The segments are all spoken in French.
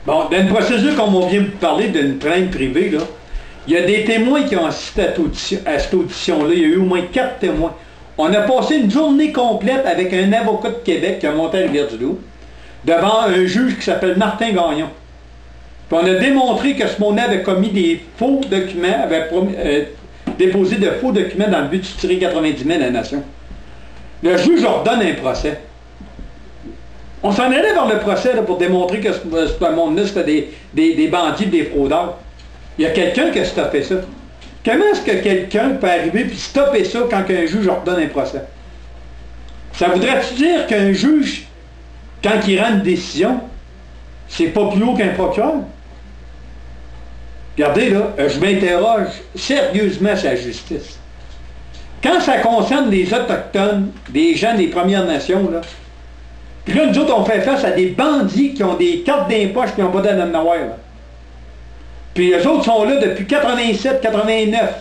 Bon, dans une procédure, comme on vient de parler d'une plainte privée, là, il y a des témoins qui ont assisté à cette audition-là. Il y a eu au moins 4 témoins. On a passé une journée complète avec un avocat de Québec qui a monté à Rivière-du-Loup devant un juge qui s'appelle Martin Gagnon. Puis on a démontré que ce monde avait commis des faux documents, avait déposé de faux documents dans le but de soutirer 90 000 à la nation. Le juge ordonne un procès. On s'en allait vers le procès là, pour démontrer que ce monde-là, c'était des bandits, des fraudeurs. Il y a quelqu'un qui a stoppé ça. Comment est-ce que quelqu'un peut arriver et stopper ça quand un juge ordonne un procès? Ça voudrait-tu dire qu'un juge, quand il rend une décision, c'est pas plus haut qu'un procureur? Regardez là, je m'interroge sérieusement sur la justice. Quand ça concerne les Autochtones, des gens des Premières Nations, là, puis là, nous autres, on fait face à des bandits qui ont des cartes d'impoche qui n'ont pas d'aide à Noël. Puis les autres sont là depuis 87, 89.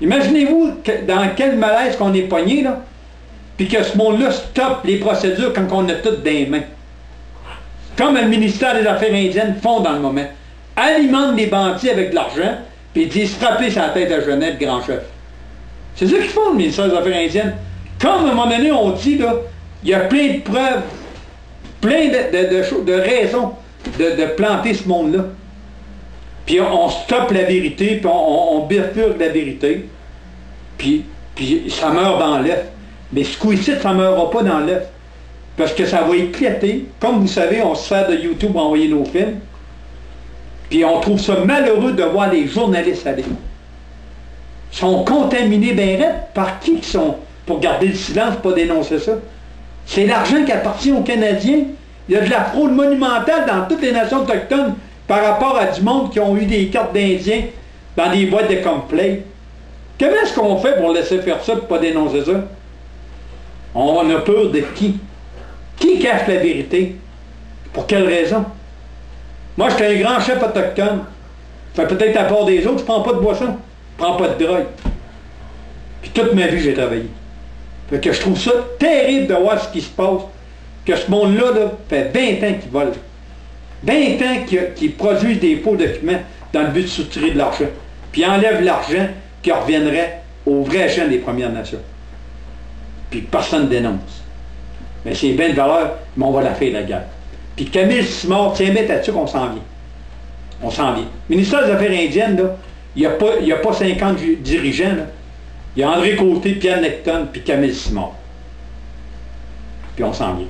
Imaginez-vous dans quel malaise qu'on est pogné, là, puis que ce monde-là stoppe les procédures quand on a toutes dans les mains. Comme le ministère des Affaires indiennes font dans le moment. Alimentent les bandits avec de l'argent, puis ils disent frapper sur la tête à Genève, grand chef. C'est ça qu'ils font, le ministère des Affaires indiennes. Comme à un moment donné, on dit, là, il y a plein de preuves, plein de raisons de planter ce monde-là. Puis on stoppe la vérité, puis on bifurque la vérité, puis ça meurt dans l'œuf. Mais ce coup-ci, ça ne meurra pas dans l'œuf. Parce que ça va éclater. Comme vous savez, on se sert de YouTube pour envoyer nos films. Puis on trouve ça malheureux de voir les journalistes aller. Ils sont contaminés bien raides. Par qui ils sont? Pour garder le silence, pas dénoncer ça. C'est l'argent qui appartient aux Canadiens. Il y a de la fraude monumentale dans toutes les nations autochtones par rapport à du monde qui ont eu des cartes d'Indiens dans des boîtes de complay. Comment est-ce qu'on fait pour laisser faire ça et pas dénoncer ça? On a peur de qui? Qui cache la vérité? Pour quelle raison? Moi, j'étais un grand chef autochtone. Fait peut-être à part des autres, je prends pas de boisson. Je prends pas de drogue. Puis toute ma vie, j'ai travaillé. Fait que je trouve ça terrible de voir ce qui se passe. Que ce monde-là, là, fait 20 ans qu'il vole. 20 ans qu'il produit des faux documents dans le but de soutirer de l'argent. Puis enlève l'argent qui reviendrait aux vrais gens des Premières Nations. Puis personne ne dénonce. Mais c'est bien de valeur, mais on va la faire, la guerre. Puis Camille Simard, tiens bien là-dessus qu'on s'en vient. On s'en vient. Le ministère des Affaires indiennes, là, il n'y a pas 50 dirigeants. Là. Il y a André Côté, Pierre Necton, puis Camille Simard. Puis on s'en vient.